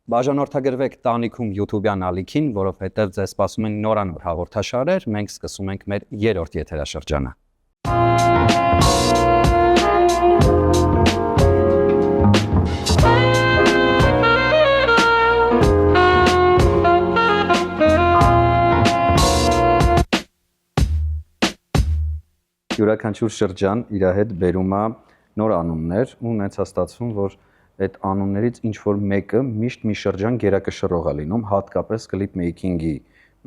Բաժանորդագրվեք Տանիքում YouTube-յան ալիքին, որովհետև ձեզ սպասում են նորանոր հաղորդաշարեր, մենք սկսում ենք մեր երրորդ եթերաշրջանը։ Յուրաքանչյուր շրջան իր հետ բերում է նոր անուններ ու ունեցա ստացվում, որ այդ անուններից ինչ որ մեկը միշտ մի շրջան գերակշռող է լինում, հատկապես կլիպ մեյքինգի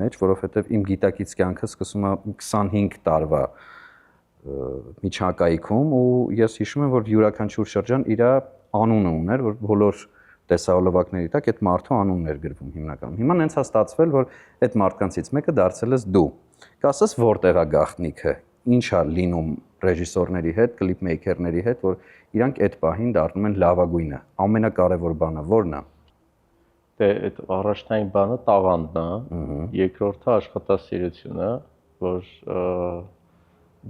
մեջ, որովհետև իմ գիտակից կյանքը սկսում է 25 տարվա միջակայքում ու ես հիշում եմ, որ յուրաքանչյուր շրջան իր անունը ուներ, որ բոլոր տեսահոլովակների տակ այդ մարդու անունն էր գրվում հիմնականում։ Հիմա նենց է ստացվել, որ այդ մարդկանցից մեկը դարձել ես դու։ Կասես որտեղ է գաղտնիքը, ինչ է լինում ռեժիսորների հետ, կլիպ մեյքերների հետ, որ իրանք այդ պահին դառնում են լավագույնը։ Ամենակարևոր բանը ո՞րն է։ Դե այդ առաջնային բանը տաղանդն է, երկրորդը աշխատասիրությունը, որ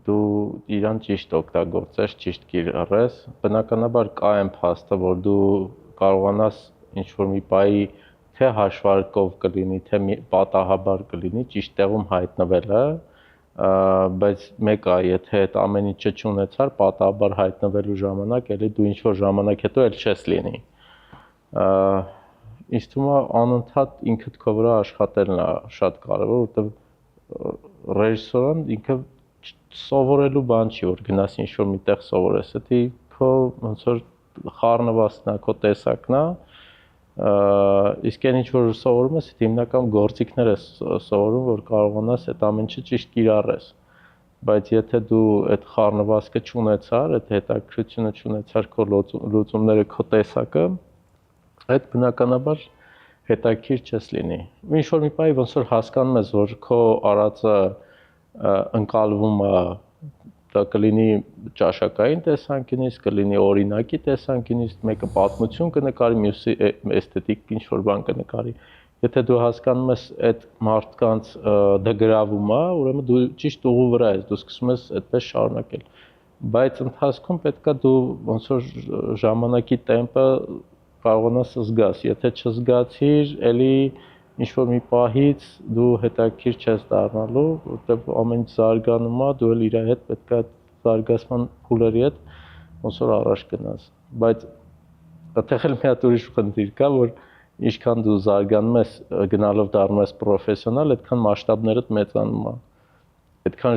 դու իրան ճիշտ օգտագործես, ճիշտ կիրառես, բնականաբար կա այն փաստը, որ դու կարողանաս ինչ-որ մի բայի թե հաշվարկով կլինի, թե պատահաբար կլինի, ճիշտ տեղում հայտնվելը, բայց մեկը, եթե այդ ամեն ինչը չունեցար, պատահաբար հայտնվելու ժամանակ, էլի դու ինչ-որ ժամանակ հետո էլ չես լինի։ Ինձ թվում է անընդհատ ինքդ քո վրա աշխատելն է շատ կարևոր, որովհետև ռեժիսորան ինքը սովորելու բան չի, որ գնաս ինչ-որ միտեղ սովորես, դա քո ոնց որ խառնվածքն է, քո տեսակն է, իսկ այն ինչ որ սովորում ես, հիմնական գործիքներ ես սովորում, որ կարողանաս այդ ամեն ինչը ճիշտ կիրառես, բայց եթե դու այդ խառնվածքը չունեցար, այդ հետաքրքրությունը չունեցար քո լուծումները, քո տեսակը, այդ բնականաբար հետաքրքիր չես լինի։ Ինչ որ մի բանի ոնց որ հասկանում ես, որ քո արածը ընկալվում է, դա կլինի ճաշակային տեսանկյունից, կլինի օրինակի տեսանկյունից, մեկը պատմություն կնկարի, մյուսը էսթետիկ ինչ-որ բան կնկարի։ Եթե դու հասկանում ես այդ մարդկանց դգրավում է, ուրեմն դու ճիշտ ուղու վրա ես, դու սկսում ես այդպես շարունակել։ Բայց ընթացքում պետք է դու ոնց որ ժամանակի տեմպը կարողանաս զգաս։ Եթե չզգացիր, էլի ինչ-որ մի պահից դու հետաքրքիր չես դառնալու, որտեղ ամեն ինչ զարգանում է, դու էլ իր հետ պետք է զարգացման փուլերի հետ ոնց որ առաջ գնաս։ Բայց այդտեղ էլ մի հատ ուրիշ խնդիր կա, որ ինչքան դու զարգանում ես, գնալով դառնում ես պրոֆեսիոնալ, այդքան մասշտաբներդ մեծանում է։ Այդքան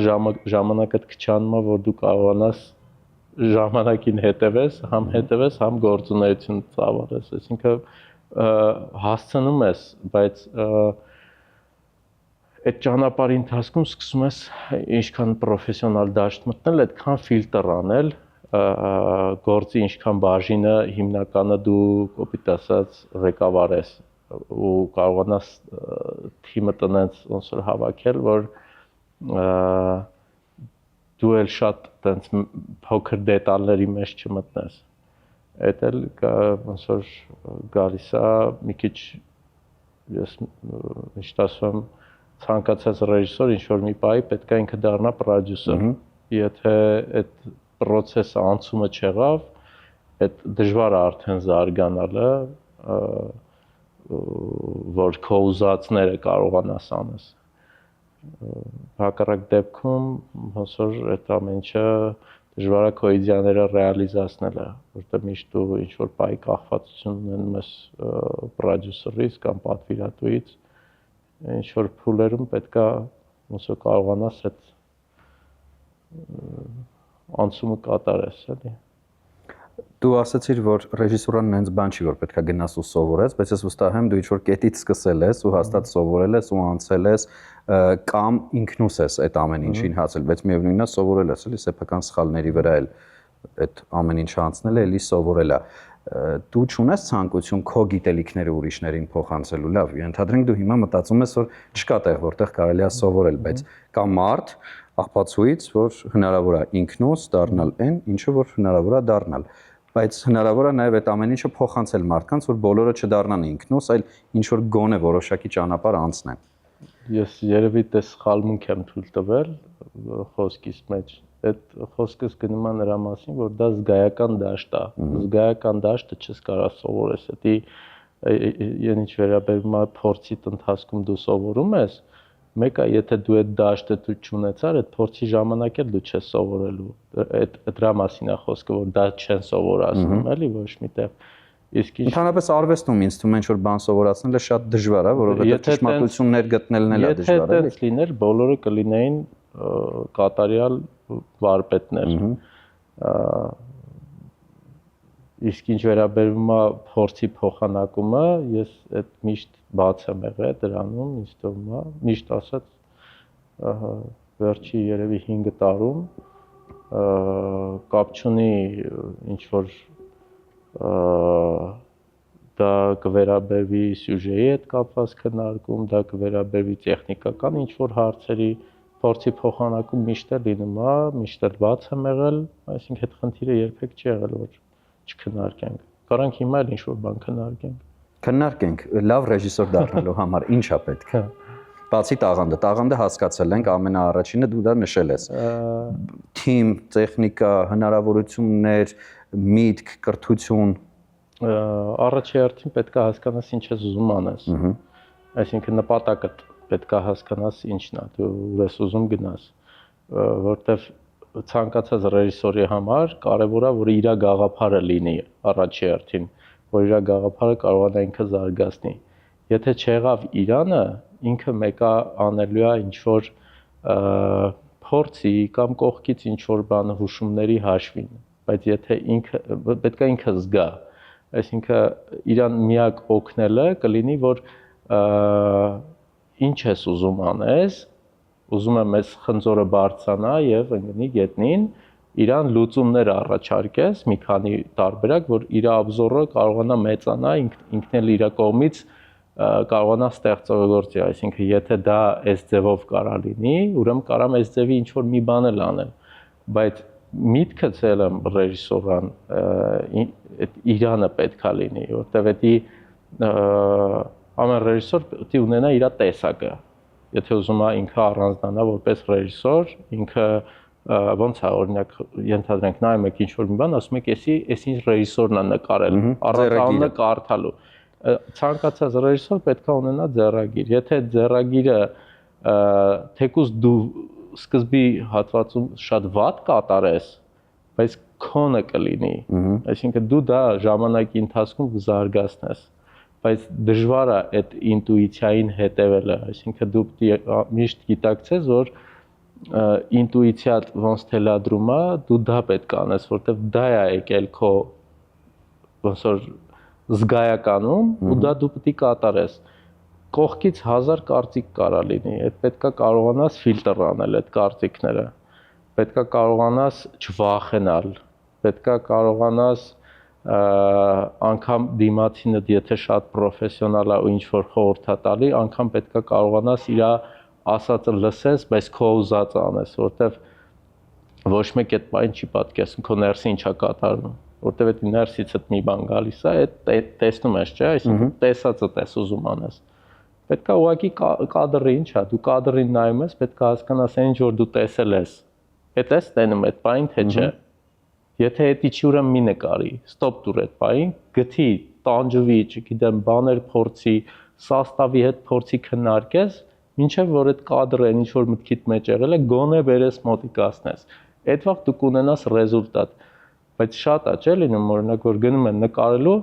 ժամանակդ քչանում է, որ դու կարողանաս ժամանակին հետևես, համ գործունեություն ծավալես, այսինքն հասցնում ես, բայց այդ ճանապարհի ընթացքում սկսում ես ինչքան պրոֆեսիոնալ դաշտ մտնել, այդքան ֆիլտր անել, գործի ինչքան բաժինը հիմնականը դու կոպիտ ասած ղեկավար ես ու կարողանաս թիմը տնենց ոնց որ հավաքել, որ դու էլ շատ տենց փոքր դետալների մեջ չմտնես։ Այդ էլ ոնց որ գալիս է մի քիչ ես միշտ ասում եմ ցանկացած ռեժիսոր ինչ-որ մի բայի պետք է ինքը դառնա պրոդյուսեր։ Եթե այդ process-ը անցումը չեղավ, այդ դժվար է արդեն զարգանալը, որ քո ուզածները կարողանաս անես։ Հակառակ դեպքում ոնց որ այդ ամեն ինչը դժվար է քո իդեաները ռեալիզացնելը, որտեղ միշտ դու ինչ-որ բայի կախվածություն ունենում ես պրոդյուսերից կամ պատվիրատուից, ինչ-որ փուլերում պետք է ոնց որ կարողանաս այդ անցումը կատարես, էլի։ Դու ասացիր, որ ռեժիսուրան նենց բան չի, որ պետք է գնաս ու սովորես, բայց ես վստահ եմ դու ինչ-որ կետից սկսել ես ու հաստատ սովորել ես ու անցել ես կամ ինքնուս ես այդ ամեն ինչին հասել, բայց միևնույնն է սովորել ես, էլի սեփական սխալների վրա էլ այդ ամեն ինչը անցնել է, էլի սովորել է։ Դու չունես ցանկություն քո գիտելիքները ուրիշներին փոխանցելու, լավ, ենթադրենք դու հիմա մտածում ես, որ չկա տեղ, որտեղ կարելի է սովորել, բայց կա մարդ աղբացուից, որ հնարավոր է ինքնուս դառնալ այն, ինչը որ հնարավոր է դառնալ, բայց հնարավոր է նաև այդ ամեն ինչը փոխանցել մարդկանց, որ բոլորը չդառնան ինքնուս, այլ ինչ որ գոնե որոշակի ճանապարհ անցնեն։ Ես երևի դες սխալմունք եմ թույլ տվել խոսքիս մեջ։ Այդ խոսքս գնում է նրա մասին, որ դա զգայական դաշտ է։ Զգայական դաշտը չես կարող սովորես, դա ինչ վերաբերում է փորձիդ ընթացքում դու սովորում ես, մեկը եթե դու այդ դաշտը դու չունեցար, այդ փորձի ժամանակ էլ դու չես սովորելու։ Այդ դրա մասին է խոսքը, որ դա չեն սովորացնում, էլի ոչ միտեղ։ Իսկ ընդհանրապես արվեստում ինձ թվում է ինչ որ բան սովորացնելը շատ դժվար է, որովհետեւ ճշմարտություններ գտնելն էլ է դժվար, էլի։ Եթե լիներ, բոլորը կլինեին կատարյալ վարպետներ։ Իսկ ինչ վերաբերում է փորձի փոխանակումը, ես այդ միշտ բաց եմ եղել դրանում, ինձ թվում է, միշտ ասած, վերջի երևի 5 տարում կապ չունի ինչ որ դա կվերաբերվի սյուժեի հետ կապված քննարկում, դա կվերաբերվի տեխնիկական ինչ որ հարցերի, փորձի փոխանակում միշտ է լինում, միշտ էլ բաց եմ եղել, այսինքն այդ խնդիրը երբեք չի եղել, որ չքննարկենք։ Կարանք հիմա էլ ինչ որ բան քննարկենք։ Քննարկենք, լավ ռեժիսոր դառնալու համար ինչա պետք։ Բացի տաղանդը հասկացել ենք, ամենաառաջինը դու դա նշել ես։ Թիմ, տեխնիկա, հնարավորություններ, միտք, կրթություն։ Առաջի հերթին պետք է հասկանաս ինչ ես ուզում անես։ Այսինքն նպատակը պետք է հասկանաս ինչն է, դու ուր ես ուզում գնաս, որտեվ ցանկացած ռեժիսորի համար կարևոր է որ իր գաղափարը լինի առաջի հերթին, որ իր գաղափարը կարողանա ինքը զարգացնի։ Եթե չեղավ իրանը, ինքը մեկը անելու է ինչ որ փորձի կամ կողքից ինչ որ բան հուշումների հաշվին, բայց եթե պետք է ինքը զգա, այսինքն իրան միակ օգնելը կլինի որ ինչ ես ուզում անես, ուզում եմ այս խնձորը բարձրանա եւ ընկնի գետնին, իրան լուծումներ առաջարկես, մի քանի տարբերակ, որ իր աբզորը կարողանա մեծանա, ինքն էլ իր կողմից կարողանա ստեղծագործի, այսինքն եթե դա այս ձևով կարա լինի, ուրեմն կարամ այս ձևի ինչ որ մի բան էլ անել, բայց միտքը ցելը ռեժիսորան իրանը պետքա լինի, որտեվ դա ամեն ռեժիսոր պետք է ունենա իր տեսակը։ Եթե ուզում է ինքը առանձնանա որպես ռեժիսոր, ինքը ոնց է օրինակ ենթադրենք նայում եք ինչ-որ մի բան, ասում եք, էս ինչ ռեժիսորն է նկարել, առանձնանալը կարդալու։ Ցանկացած ռեժիսոր պետք է ունենա ձեռագիր։ Եթե ձեռագիրը թեկուզ դու սկզբի հատվածում շատ վատ կատարես, բայց քոնը կլինի, այսինքն դու դա ժամանակի ընթացքում կզարգացնես, բայց դժվար է այդ ինտուիցիային հետևելը, այսինքն դու միշտ գիտակցես, որ ինտուիցիադ ոնց թելադրում է, դու դա պետք է անես, որտեվ դա է եկել քո ոնց որ զգայականում, ու դա դու պետք է կատարես։ Կողքից 1000 կարծիք կարա լինի, այդ պետք է կարողանաս ֆիլտր անել այդ կարծիքները, պետք է կարողանաս չվախենալ, պետք է կարողանաս անգամ դիմացինը եթե շատ պրոֆեսիոնալ է ու ինչ որ խորհուրդ է տալի, անգամ պետք է կարողանաս իր ասածը լսես, բայց քո ուզածը անես, որտեվ ոչ մեկ այդ բան չի պատկերացնում, քո ներսը ինչա կատարվում, որտեվ այդ ներսից մի բան գալիս է, այդ տեսնում ես, չէ՞, այսինքն տեսածը տես ուզում անես։ Պետք է ուղղակի կադրը ինչա, դու կադրին նայում ես, պետք է հասկանաս այն ինչ որ դու տեսել ես, այդ ես տենում այդ բանին թե չէ։ Եթե էդի չի ուրեմն մի նկարի, ստոպ տուր այդ բանին, գթի, տանջվի, չգիտեմ, բաներ փորձի, սաստավի հետ փորձի քննարկես, մինչև որ այդ կադրը ինչ որ մտքիդ մեջ եղել է, գոնե վերես մոտիկացնես։ Այդ վաղ դու կունենաս ռեզուլտատ։ Բայց շատ է, չէ՞ լինում, օրինակ որ գնում են նկարելու,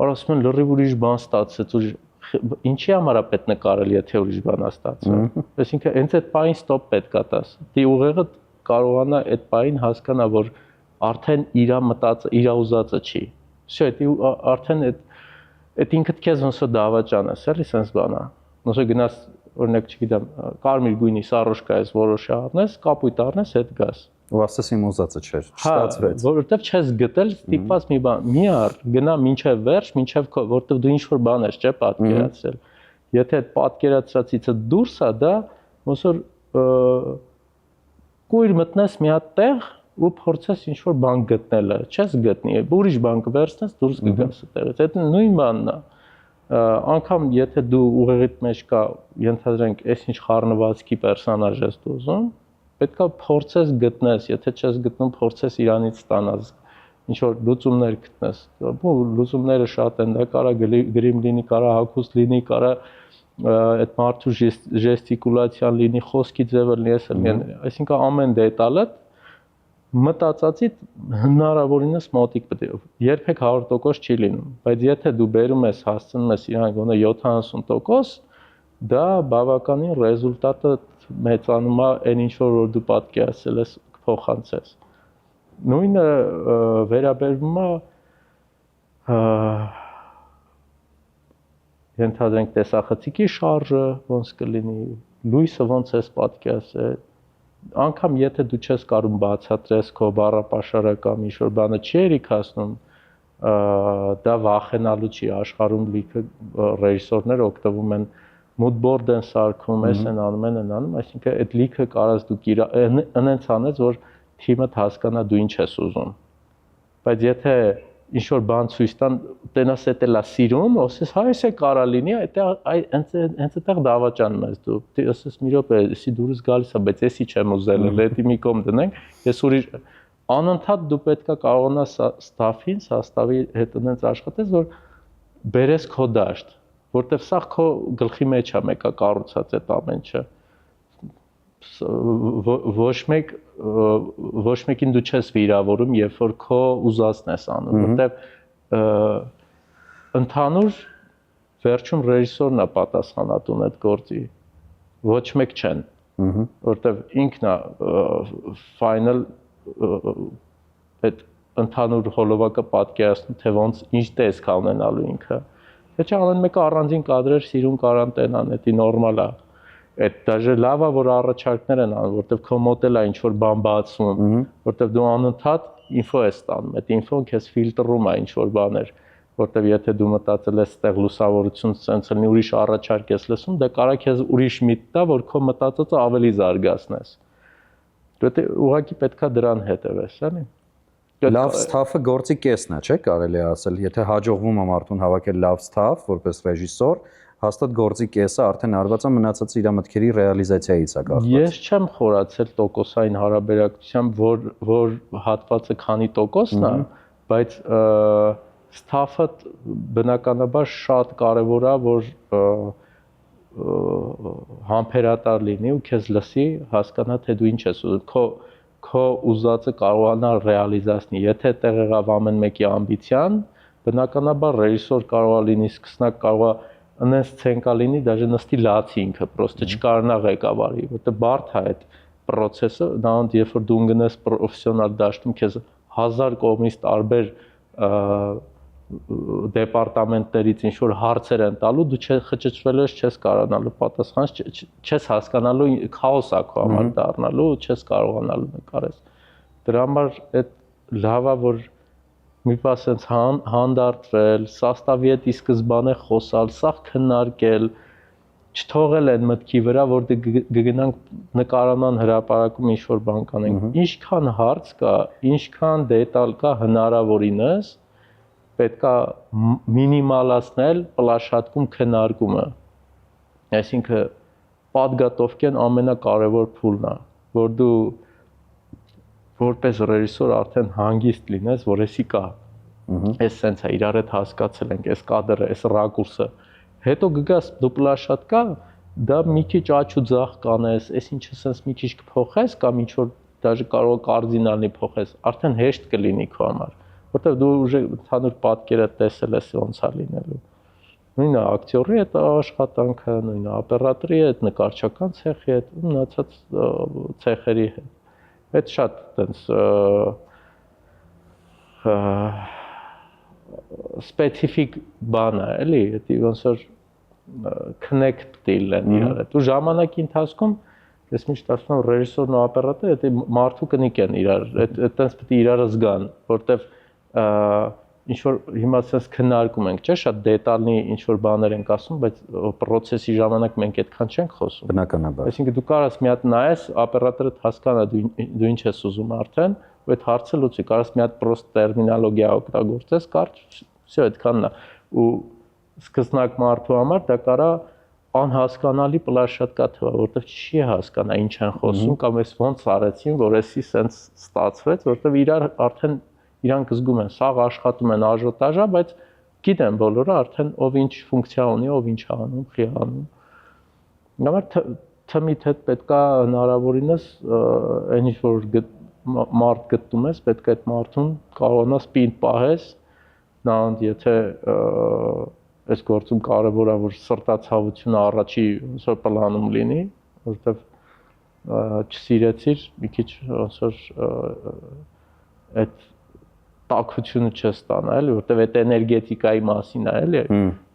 ասում են լրիվ ուրիշ բան ստացեց, ինչի համար է պետք նկարել, եթե ուրիշ բան է ստացել։ Այսինքն հենց այդ բանին ստոպ պետք է տաս։ Դի ուղեղը կարողանա այդ բանին հասկանա, որ արդեն իր մտածը, իր ուզածը չի։ Всё, դա արդեն այդ ինքդ քեզ ոնց որ դավաճան ես, էլի sense բանա։ Ոնց որ գնաս, օրինակ, չգիտեմ, կարմիր գույնի սարոշկա ես որոշի առնես, կապույտ առնես, հետ գաս։ Ու ասես իմ ուզածը չէր, չստացվեց։ Որովհետև չես գտել ստիպված մի բան, մի առ, գնա մինչև վերջ, մինչև որովհետև դու ինչ որ բան ես, չէ՞, պատկերացրել։ Եթե այդ պատկերացրածիցը դուրս է, դա ոնց որ կույր մտնես մի հատ տեղ ու փորձես ինչ որ բան գտնելը, չես գտնի, ուրիշ բան կվերցնես, դուրս կգաս այդտեղից։ Այդ նույն բանն է։ Անկամ եթե դու ուղեղիդ մեջ կա, ենթադրենք, այսինչ խառնվածքի պերսոնաժ ես դու ուզում, պետք է փորձես գտնես, եթե չես գտնում, փորձես իրանից ստանաս ինչ որ լուծումներ գտնես։ Լուծումները շատ են, դա կարա գրիմ լինի, կարա հագուստ լինի, կարա այդ մարդու ժեստիկուլացիան լինի, խոսքի ձևը լինի, այսինքն ամեն դետալը մտածածի հնարավորինս մոտիկ պետք է երբեք 100% չի լինում, բայց եթե դու բերում ես հասցնում ես իրան գոնե 70%, դա բավականին ռեզուլտատը մեծանում է այն ինչ որ դու պատկերացրել ես փոխանցես։ Նույնը վերաբերվում է ենթադրենք տեսախցիկի շարժը ոնց կլինի, լույսը ոնց ես պատկերացրել, անգամ եթե դու չես կարող բացատրես քո բառապաշարը կամ ինչ-որ բանը չի երիքացնում, դա վախենալու չի, աշխարհում լիքը ռեժիսորներ օգտվում են mood board են սարքում, են անում, այսինքն այդ լիքը կարած դուք ընենց անես, որ թիմդ հասկանա դու ինչ ես ուզում։ Բայց եթե ինչ-որ բան ցույց տան, տենաս էտելա սիրում, ասես հայ էս է կարա լինի, հենց այդտեղ դավաճանում ես դու։ Դու ասես մի րոպե, էսի դուրս գալիս է, բայց էսի չեմ ուզել, լետի մի կողմ դնենք, ես ուրիշ անընդհատ դու պետքա կարողանաս ստաֆին, սաստավի հետ այնց աշխատես, որ բերես քո դաշտ, որտեվ սա քո գլխի մեջ է մեկա կառուցած այդ ամեն ինչը։ Ոչ մեկին դու չես վիրավորում, երբ որ քո ուզածն ես անում, որտեվ ընդհանուր վերջում ռեժիսորն է պատասխանատուն այդ գործի, ոչ մեկ չեն, որտեվ ինքն է final այդ ընդհանուր հոլովակը պատկերացնում, թե ոնց ինչ տեսք ունենալու ինքը։ Թե չէ ամեն մեկը առանձին կադրեր սիրուն կարանտենան, դա նորմալ է։ Այդ դաժե լավ է որ առաջարկներ են անում, որտեվ քո մոդելը ինչ որ բան բացում, որտեվ դու անընդհատ ինֆո ես ստանում, այդ ինֆոն քեզ ֆիլտրում է ինչ որ բաներ, որտեվ եթե դու մտածել ես այդտեղ լուսավորություն սենց լինի ուրիշ առաջարկ ես լսում, դա կարա քեզ ուրիշ միտք տա, որ քո մտածածը ավելի զարգացնես։ Դու ուղղակի պետքա դրան հետևես, էլի։ Լավ ստաֆը գործի կեսն է, չէ՞, կարելի է ասել, եթե հաջողվում է մարդուն հավաքել լավ ստաֆ որպես ռեժիսոր, հաստատ գործի կեսը արդեն արված է, մնացածը իր մտքերի ռեալիզացիայից է կախված։ Ես չեմ խորացել տոկոսային հարաբերակցությամբ, որ հատվածը քանի տոկոսն է, բայց ստաֆը բնականաբար շատ կարևոր է, որ համբերատար լինի ու քեզ լսի, հասկանա թե դու ինչ ես ուզում, քո ուզածը կարողանա ռեալիզացնել։ Եթե տեղ եղավ ամեն մեկի ամբիցիան, բնականաբար ռեժիսոր կարող է լինի, սկսնակ կարող է այնպես ցենկա լինի, դաժե նստի լացի ինքը, պրոստը չկարողանա ղեկավարի, որտեղ բարդ է այդ process-ը, նայած երբ որ դու ունես պրոֆեսիոնալ դաշտում, քեզ 1000 կողմից տարբեր դեպարտամենտներից ինչ որ հարցեր են տալու, դու խճճվելու ես, չես կարողանալու պատասխան, չես հասկանալու, քաոս է քո համար դառնալու, չես կարողանալու նկարես։ Դրա համար այդ լավ է, որ մի պահ sense հանդարտվել, սաստավի հետ ի սկզբանե խոսալ, սաղ քննարկել, չթողել այն մտքի վրա, որ գգնանք նկարանան հրապարակում ինչ որ բան կանենք։ Ինչքան հարց կա, ինչքան դետալ կա հնարավորինս պետքա մինիմալացնել պլաշատկում քննարկումը։ Այսինքն պատգատովկեն ամենակարևոր փուլն է, որ դու որպես ռեժիսոր արդեն հանգիստ լինես, որ էսի կա։ Էս սենց է, իրար հետ հասկացել ենք, էս կադրը, էս ռակուրսը։ Հետո գգաս դու պլաշատ կա, դա մի քիչ աչ ու ձախ կանես, էս ինչը սենց մի քիչ կփոխես կամ ինչ որ դաժե կարող կարդինալնի փոխես, արդեն հեշտ կլինի քո համար, որտեղ դու ուժը ընդհանուր պատկերը տեսել ես ոնց է լինելու։ Նույնը ակտյորի հետ աշխատանքը, նույնը օպերատորի հետ, նկարչական ցեխի հետ, մնացած ցեխերի հետ։ Այդ շատ տենց սպეციფიկ բան է, էլի, դա ոնց որ connect դիլն իրար հետ։ Ու ժամանակի ընթացքում ես միշտ ասում եմ ռեժիսորն ու օպերատորը դա մարդու կնիկ են իրար, այդտենց պետք է իրարը զգան, որտեվ ինչ որ հիմա ասես քննարկում ենք, չէ՞, շատ դետալնի ինչ որ բաներ ենք ասում, բայց process-ի ժամանակ մենք այդքան չենք խոսում։ Բնականաբար։ Այսինքն դու կարաս մի հատ նայես, օպերատորը հասկանա դու ինչ ես ուզում արդեն, ու այդ հարցը լուծի, կարաս մի հատ պրոստ տերմինոլոգիա օգտագործես, կարճ, всё, այդքանն է։ Ու սկզբնակ մարդու համար դա կարա անհասկանալի պլաշատկա թվա, որովհետև չի հասկանա ինչ են խոսում կամ էս ոնց արեցին, որ էսի սենց ստացվեց, որովհետև իրար արդեն իրանք զգում են, սաղ աշխատում են աժոտաժա, բայց գիտեն բոլորը արդեն ով ինչ ֆունկցիա ունի, ով ինչ անում, խի անում։ Համար թմիդ հետ պետքա հնարավորինս այն ինչ որ մարդ գտնում ես, պետք է այդ մարդուն կարողանաս պինդ պահես, նայած եթե այս գործում կարևոր է որ սրտացավությունը առաջի ոնց որ պլանում լինի, որովհետև չսիրեցիր, մի քիչ ոնց որ այդ տաքությունը չստանա, էլի, որովհետև այդ էներգետիկայի մասին է, էլի։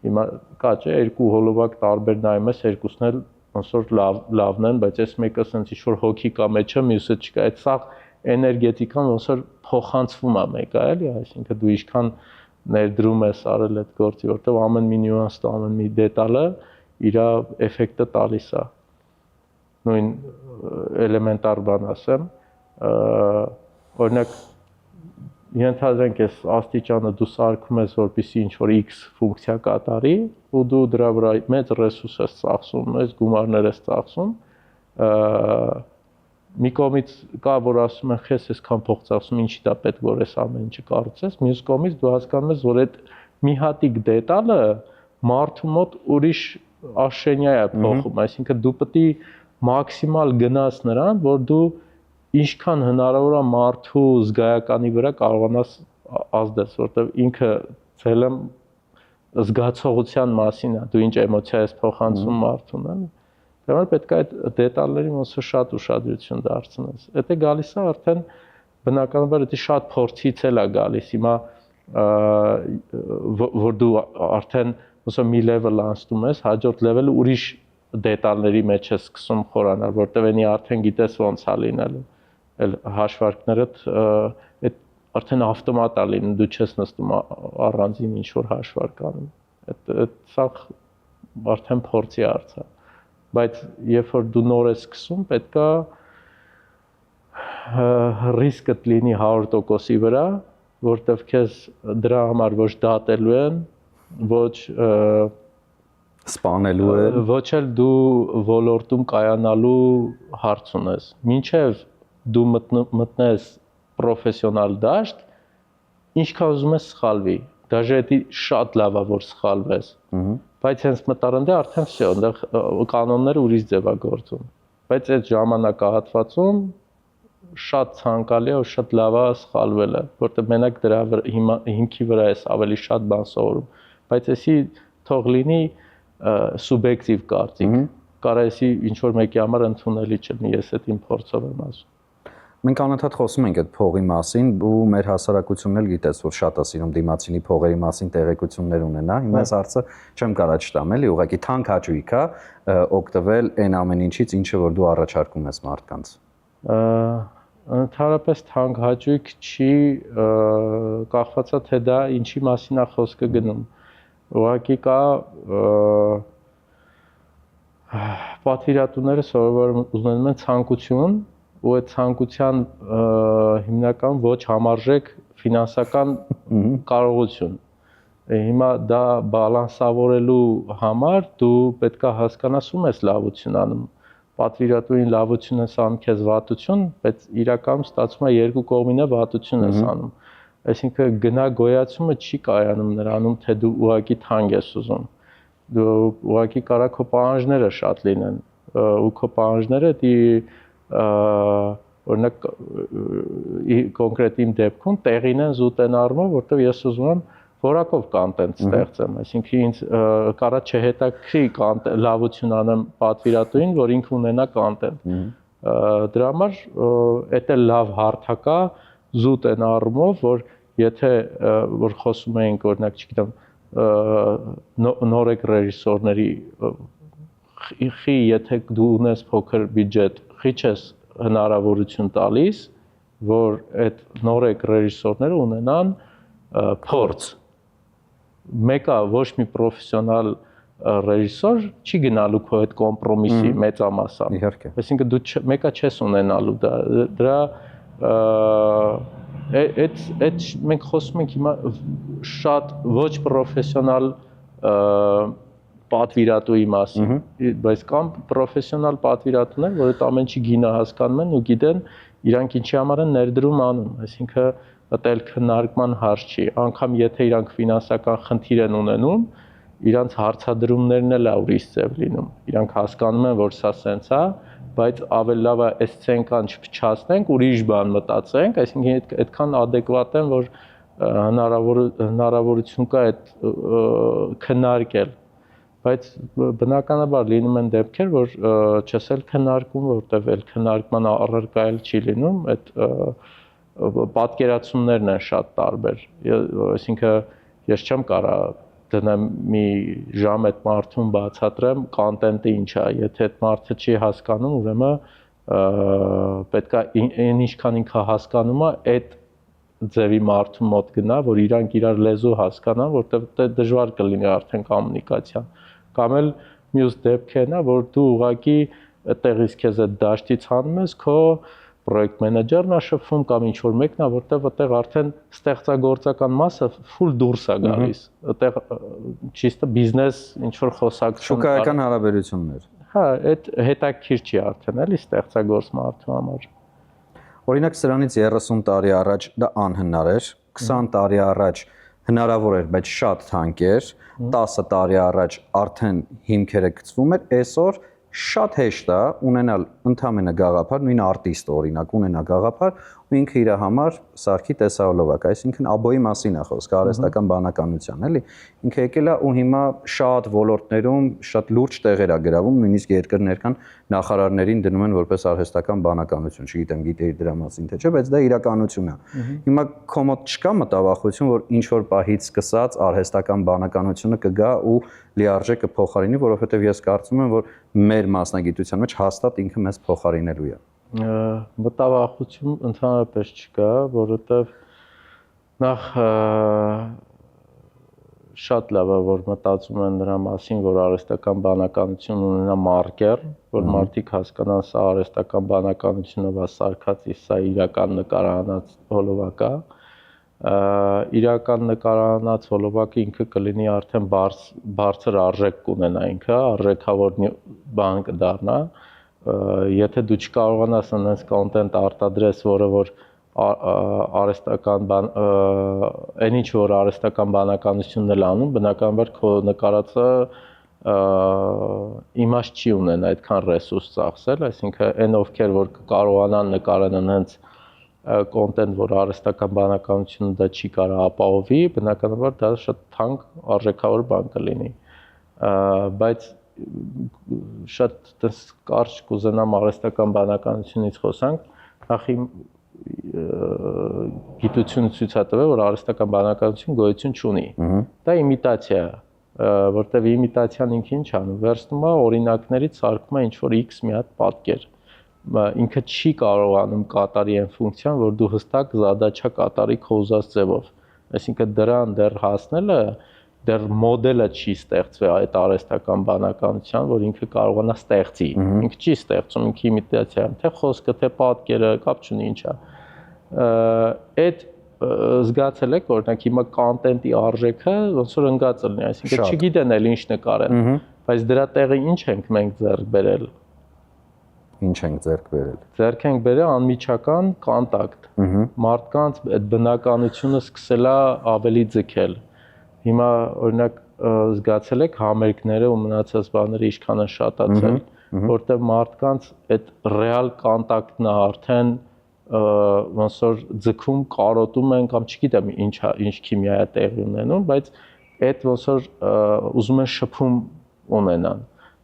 Հիմա կա չէ, երկու հոլովակ տարբեր նայում ես, երկուսն էլ ոնց որ լավն են, բայց այս մեկը sense ինչ որ հոգի կա մեջը, մյուսը չկա, այդ սա էներգետիկան ոնց որ փոխանցվում է մեկը, էլի, այսինքն դու ինչքան ներդրում ես արել այդ գործի, որովհետև ամեն մի նյուանսը, ամեն մի դետալը իր էֆեկտը տալիս է։ Նույն էլեմենտար բան ասեմ, օրինակ ենթադրենք այս աստիճանը դու սարքում ես, որպեսզի ինչ-որ X ֆունկցիա կատարի, ու դու դրա վրա մեծ ռեսուրս ես ծախսում, մեծ գումարներ ես ծախսում, մի կողմից կա, որ ասում են, խես այսքան փող ծախսում, ինչի դա պետք որ այս ամեն ինչը կառուցես, մյուս կողմից դու հասկանում ես, որ այդ մի հատիկ դետալը մարդու մոտ ուրիշ աշենյա է փոխում, այսինքն դու պետք է մաքսիմալ գնաս նրան, որ դու ինչքան հնարավոր է մարդու զգայականի վրա կարողանաս ազդես, որտեղ ինքը ցելեմ զգացողության մասին է, դու ինչ էմոցիա ես փոխանցում մարդուն, էլի։ Դրա պետք է այդ դետալներին ոնց որ շատ ուշադրություն դարձնես։ Դա գալիս է արդեն բնականաբար դա շատ փորձից էլ է գալիս։ Հիմա որ դու արդեն ոնց որ մի level անցնում ես, հաջորդ level-ը ուրիշ դետալների մեջ ես սկսում խորանալ, որտեղ այնի արդեն գիտես ոնց է լինելու։ Էլ հաշվարկներդ այդ արդեն ավտոմատ է լինում, դու չես նստում առանձին ինչ որ հաշվարկ անում։ Այդ սա արդեն փորձի հարց է։ Բայց երբ որ դու նոր ես սկսում, պետքա ռիսկը լինի 100%-ի վրա, որտեղ քեզ դրա համար ոչ դատելու են, ոչ սպանելու են, ոչ էլ դու ոլորտում կայանալու հարց ունես։ Մինչև դու մտնես պրոֆեսիոնալ դաշտ, ինչքան ուզում ես սխալվի, դաժե դա շատ լավ է որ սխալվես։ Բայց հենց մտարնդե արդեն վсё, այնտեղ կանոնները ուրիշ ձև է գործում։ Բայց այդ ժամանակահատվածում շատ ցանկալի է ու շատ լավ է սխալվելը, որտեղ մենակ դրա հիմքի վրա ես ավելի շատ բան սովորում։ Բայց էսի թող լինի սուբյեկտիվ կարծիք, կարեսի ինչ որ մեկի համար ընդունելի չլինի, ես այդ իմ փորձով եմ ասում։ Մենք անընդհատ խոսում ենք այդ փողի մասին, ու մեր հասարակությունն էլ գիտես, որ շատ է սիրում դիմացինի փողերի մասին տեղեկություններ ունենա։ Հիմա այս հարցը չեմ կարա չտամ, էլի, ուղղակի թանկ հաճույք է օգտվել այն ամեն ինչից, ինչը որ դու առաջարկում ես մարդկանց։ Ընդհանրապես թանկ հաճույք չի, կախված է թե դա ինչի մասին է խոսքը գնում։ Ուղղակի կա պատվիրատուները սովորաբար ուզում են ցանկություն, ու այդ ցանկության հիմնական ոչ համարժեք ֆինանսական կարողություն։ Հիմա դա բալանսավորելու համար դու պետքա հասկանաս ում ես լավություն անում։ Պատվիրատուին լավություն ես անում քեզ վատություն, բայց իրականում ստացվում է երկու կողմին է վատություն ես անում։ Այսինքն գնա գոյացումը չի կայանում նրանում, թե դու ուղակի թանկ ես ուզում։ Դու ուղակի կարա քո պահանջները շատ լինեն, ու քո պահանջները օրինակ կոնկրետ իմ դեպքում տեղին են զուտ են առումով, որտեղ ես ուզում եմ որակով կոնտենտ ստեղծեմ, այսինքն ինձ կարա չհետաքրի լավություն անեմ պատվիրատուին, որ ինքը ունենա կոնտենտ։ Դրա համար դա լավ հարթակ է զուտ են առումով, որ եթե որ խոսում ենք օրինակ, չգիտեմ, նորեկ ռեժիսորների խի եթե դու ունես փոքր բյուջետ, խի չես հնարավորություն տալիս, որ այդ նորեկ ռեժիսորները ունենան փորձ։ Մեկը ոչ մի պրոֆեսիոնալ ռեժիսոր չի գնալու քո այդ կոմպրոմիսի մեծամասամբ։ Իհարկե։ Այսինքն դու մեկը չես ունենալու դրա այդ մենք խոսում ենք հիմա շատ ոչ պրոֆեսիոնալ պատվիրատուի մասին, բայց կամ պրոֆեսիոնալ պատվիրատուներ, որ այդ ամեն ինչի գինը հասկանում են ու գիտեն իրանք ինչի համար են ներդրում անում, այսինքն դա էլ քննարկման հարց չի, անգամ եթե իրանք ֆինանսական խնդիր են ունենում, իրանք հարցադրումներն էլ ուրիշ ձև լինում։ Իրանք հասկանում են, որ սա սենց է, բայց ավելի լավ է այս ցենկան չփչացնենք, ուրիշ բան մտածենք, այսինքն այդքան adekvat են, որ հնարավորություն կա այդ քննարկել։ Բայց բնականաբար լինում են դեպքեր, որ չսել քննարկում, որտեղ էլ քննարկման առարկա էլ չի լինում, այդ պատկերացումներն են շատ տարբեր։ Այսինքն ես չեմ կարող դնեմ մի ժամ այդ մարդուն բացատրեմ կոնտենտը ինչ է, եթե այդ մարդը չի հասկանում, ուրեմն պետքա այն ինչքան ինքը հասկանում է, այդ ձևի մարդու մոտ գնա, որ իրանք իրար լեզու հասկանան, որտեղ դժվար կլինի արդեն կոմունիկացիան։ Կամ էլ մյուս դեպքերն է, որ դու ուղղակի այդտեղից քեզ այդ դաշտից հանում ես, քո պրոյեկտ մենեջերն է շփվում կամ ինչ որ մեկն է, որտեղ այդտեղ արդեն ստեղծագործական մասը full դուրս է գալիս։ Այդտեղ ճիշտ բիզնես ինչ որ խոսակցություն, շուկայական հարաբերություններ։ Հա, այդ հետաքրքիր չի արդեն, էլի ստեղծագործ մարդու համար։ Օրինակ սրանից 30 տարի առաջ դա անհնար էր, 20 տարի առաջ հնարավոր էր, բայց շատ թանկ էր, 10 տարի առաջ արդեն հիմքերը գծվում էր, այսօր շատ հեշտ է ունենալ ընդամենը գաղափար, նույն արտիստը օրինակ ունենա գաղափար ու ինքը իր համար սարքի տեսահոլովակ, այսինքն աբոյի մասին է խոսքը, արհեստական բանականության, էլի։ Ինքը եկել է ու հիմա շատ ոլորտներում շատ լուրջ տեղեր է գրավում, նույնիսկ երկրներ կան նախարարներին դնում են որպես արհեստական բանականություն, չգիտեմ գիտեի դրա մասին թե չէ, բայց դա իրականություն է։ Հիմա քո մոտ չկա մտավախություն, որ ինչ որ պահից սկսած արհեստական բանականությունը կգա ու լիարժեք կփոխարինի, որովհետև ես կարծում եմ, որ մեր մասնագիտության մեջ հաստատ ինքը մեզ փոխարինելու է։ Մտավախություն ընդհանրապես չկա, որովհետև նախ շատ լավ է, որ մտածում են նրա մասին, որ արհեստական բանականություն ունենա մարկեր, որ մարդիկ հասկանան սա արհեստական բանականությունը վա սարքած, սա իրական նկարահանած հոլովակ է։ Իրական նկարահանած հոլովակը ինքը կլինի արդեն բարձր արժեք կունենա ինքը, արժեքավոր բան կդառնա։ Եթե դու չկարողանաս այնպես կոնտենտ արտադրես, որը որ արհեստական բան այն ինչ որ արհեստական բանականությունն էլ անում, բնականաբար քո նկարածը իմաստ չի ունենա այդքան ռեսուրս ծախսել, այսինքն այն ովքեր որ կարողանան նկարեն հենց կոնտենտ, որ արհեստական բանականությունը դա չի կարող ապահովի, բնականաբար դա շատ թանկ արժեքավոր բան կլինի։ Բայց շատ դες կարճ կուզենամ արհեստական բանականությունից խոսանք, նախ գիտությունը ցույց է տվել, որ արհեստական բանականություն գոյություն չունի։ Դա իմիտացիա է, որտեղ իմիտացիան ինքը ինչ անում, վերցնում է օրինակներից սարքում է ինչ որ X մի հատ պատկեր։ Ինքը չի կարողանում կատարի այն ֆունկցիան, որ դու հստակ զադաչա կատարի քո ուզած ձևով։ Այսինքն դրան դեռ հասնելը դեռ մոդելը չի ստեղծվել այդ արհեստական բանականության, որ ինքը կարողանա ստեղծի։ Ինքը չի ստեղծում, ինքը իմիտացիա է, թե խոսքը, թե պատկերը, կապ չունի ինչ է։ Այդ զգացել եք, օրինակ հիմա կոնտենտի արժեքը ոնց որ ընկած լինի, այսինքն չգիտեն էլ ինչ նկարեն, բայց դրա տեղը ինչ ենք մենք ձեռք բերել։ Ինչ ենք ձեռք բերել։ Ձեռք ենք բերել անմիջական կոնտակտ։ Մարդկանց այդ բնականությունը սկսել է ավելի ձգել։ Հիմա օրինակ զգացել եք համերգները ու մնացած բաները ինչքան են շատացել, որտեղ մարդկանց այդ ռեալ կոնտակտն է արդեն ոնց որ ձգում, կարոտում են կամ չգիտեմ ինչ քիմիա է տեղի ունենում, բայց այդ ոնց որ ուզում են շփում ունենան։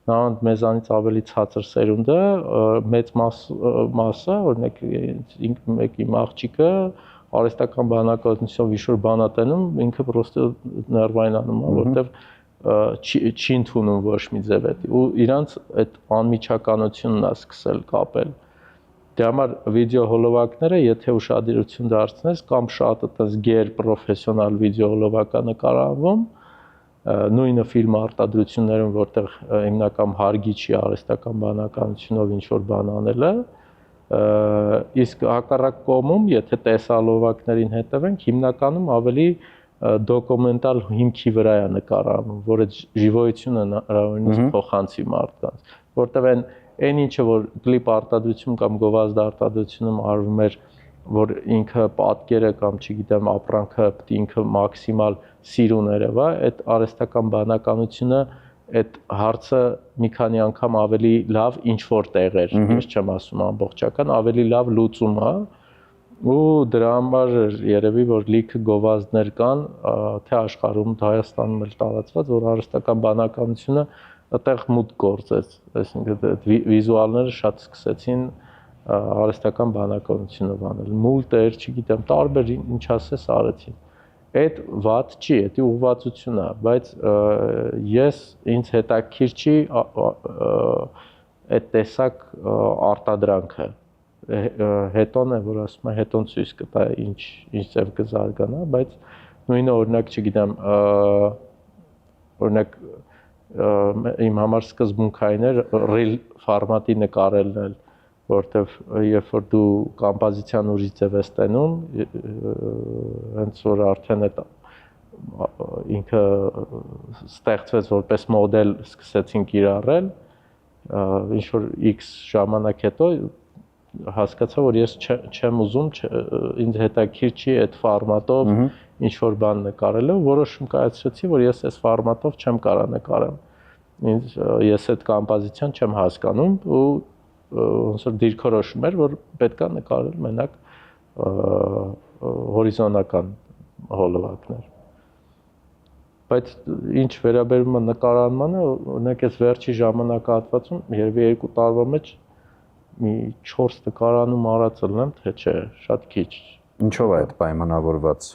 Նաեւ մեզանից ավելի ցածր սերունդը մեծ մասը, օրինակ մեկ իմ աղջիկը արհեստական բանականությամբ ինչ-որ բան է տենում, ինքը պրոստը ներվայնանում է, որտեվ չի ընդունում ոչ մի ձև էդ։ Ու իրանց այդ անմիջականությունն է սկսել կապել։ Դրա համար վիդեո հոլովակները, եթե ուշադրություն դարձնես, կամ շատ այդպես գեր պրոֆեսիոնալ վիդեո հոլովակ է նկարահանվում, նույնը ֆիլմ արտադրություններում, որտեղ հիմնական հարգիչի արհեստական բանականությունով ինչ-որ բան անելը, իսկ հակառակ կողմում, եթե տեսահոլովակներին հետևենք, հիմնականում ավելի դոկումենտալ հիմքի վրա է նկարահանում, որը ժիվոյությունը հնարավորինս փոխանցի մարդկանց, որտեղ այն ինչը որ կլիպ արտադրություն կամ գովազդ արտադրությունում արվում էր որ ինքը պատկերը կամ չգիտեմ ապրանքը պետք է ինքը մաքսիմալ սիրուն երևա, այդ արհեստական բանականությունը այդ հարցը մի քանի անգամ ավելի լավ ինչ որ տեղեր, ես չեմ ասում ամբողջական, ավելի լավ լուծում է ու դրա համար երևի որ լիքը գովազդներ կան, թե աշխարհում, թե Հայաստանում էլ տարածված, որ արհեստական բանականությունը այդտեղ մուտք գործեց, այսինքն վիզուալները շատ սկսեցին արհեստական բանականությունով անել, մուլտեր, չգիտեմ, տարբեր ինչ ասես արեցին։ Այդ վատ չի, դա ուղղվածություն է, բայց ես ինձ հետաքրքիր չի այդ տեսակ արտադրանքը։ Հետոն է, որ ասում է, հետոն ցույց կտա ինչ ձև կզարգանա, բայց նույնը օրինակ, չգիտեմ, օրինակ իմ համար սկզբունքային էր ռիլ ֆորմատի նկարելն էլ, որտեվ երբ որ դու կոմպոզիցիան ուրիշ ձև ես տենում, հենց որ արդեն այդ ինքը ստեղծվեց որպես մոդել սկսեցին կիրառել, ինչ որ X ժամանակ հետո հասկացա, որ ես չեմ ուզում, ինձ հետաքրքիր չի այդ ֆորմատով ինչ որ բան նկարելը, որոշում կայացրեցի, որ ես այս ֆորմատով չեմ կարող նկարեմ։ Ես այդ կոմպոզիցիան չեմ հասկանում ու ոնց որ դիրքորոշում էր, որ պետքա նկարել մենակ հորիզոնական հոլովակներ։ Բայց ինչ վերաբերում է նկարանմանը, օրինակ այս վերջի ժամանակահատվածում երևի 2 տարվա մեջ մի 4 նկարանում արած ելնեմ, թե չէ, շատ քիչ։ Ինչով է այդ պայմանավորված։